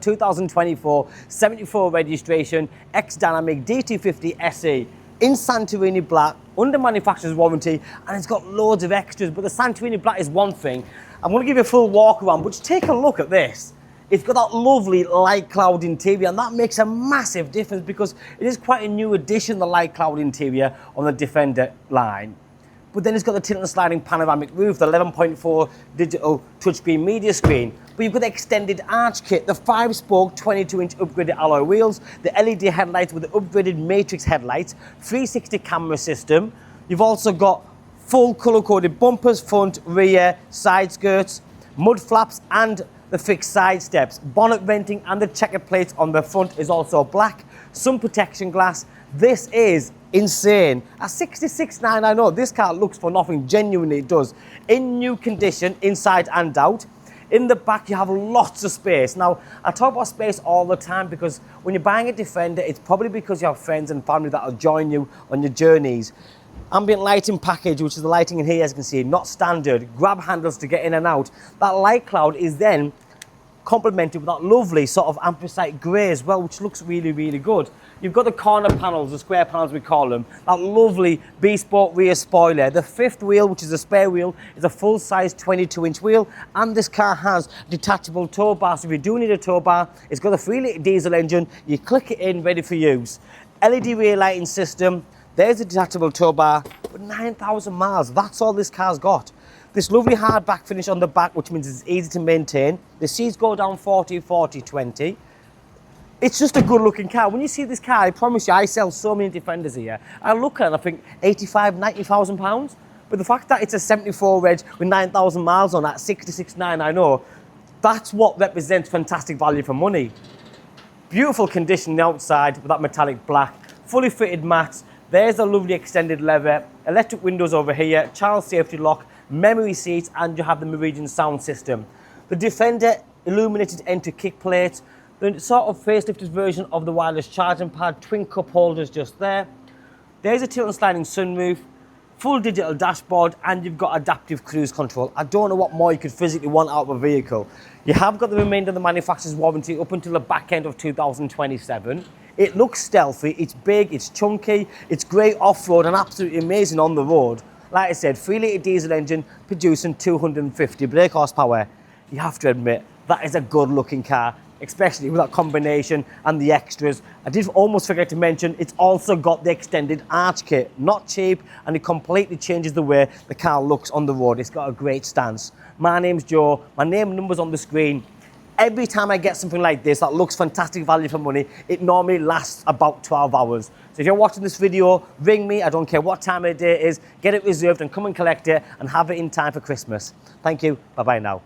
2024 74 registration X-Dynamic D250 SE in Santorini black, under manufacturer's warranty, and it's got loads of extras. But the Santorini black is one thing. I'm going to give you a full walk around, but just take a look at this. It's got that lovely light cloud interior, and that makes a massive difference because it is quite a new addition, the light cloud interior on the Defender line. But then it's got the tilt and sliding panoramic roof, the 11.4 digital touchscreen media screen. But you've got the extended arch kit, the 5-spoke 22-inch upgraded alloy wheels, the LED headlights with the upgraded matrix headlights, 360 camera system. You've also got full colour-coded bumpers, front, rear, side skirts, mud flaps, and the fixed side steps. Bonnet venting and the checker plates on the front is also black. Sun protection glass. This is insane. At $66,999, I know this car looks for nothing, genuinely it does. In new condition, inside and out. In the back, you have lots of space. Now, I talk about space all the time because when you're buying a Defender, it's probably because you have friends and family that will join you on your journeys. Ambient lighting package, which is the lighting in here, as you can see, not standard. Grab handles to get in and out. That light cloud is then complemented with that lovely sort of anthracite grey as well, which looks really, really good. You've got the corner panels, the square panels we call them, that lovely Bespoke rear spoiler. The fifth wheel, which is a spare wheel, is a full-size 22-inch wheel, and this car has detachable tow bar, so if you do need a tow bar, it's got a 3-litre diesel engine, you click it in, ready for use. LED rear lighting system, there's a detachable tow bar, but 9,000 miles, that's all this car's got. This lovely hard back finish on the back, which means it's easy to maintain. The seats go down 40, 40, 20. It's just a good looking car. When you see this car, I promise you, I sell so many Defenders here. I look at it and I think 85, 90,000 pounds. But the fact that it's a 74 reg with 9,000 miles on that, 66,999, I know, that's what represents fantastic value for money. Beautiful condition on the outside with that metallic black, fully fitted mats. There's a lovely extended leather, electric windows over here, child safety lock, memory seats, and you have the Meridian Sound system. The Defender illuminated entry kick plates, the sort of facelifted version of the wireless charging pad, twin cup holders just there. There's a tilt and sliding sunroof, full digital dashboard, and you've got adaptive cruise control. I don't know what more you could physically want out of a vehicle. You have got the remainder of the manufacturer's warranty up until the back end of 2027. It looks stealthy, it's big, it's chunky, it's great off-road and absolutely amazing on the road. Like I said, 3-litre diesel engine producing 250 brake horsepower. You have to admit, that is a good looking car, especially with that combination and the extras. I did almost forget to mention, it's also got the extended arch kit. Not cheap, and it completely changes the way the car looks on the road. It's got a great stance. My name's Joe, my name and number's on the screen. Every time I get something like this that looks fantastic value for money, it normally lasts about 12 hours. So if you're watching this video, ring me, I don't care what time of the day it is, get it reserved and come and collect it and have it in time for Christmas. Thank you, bye-bye now.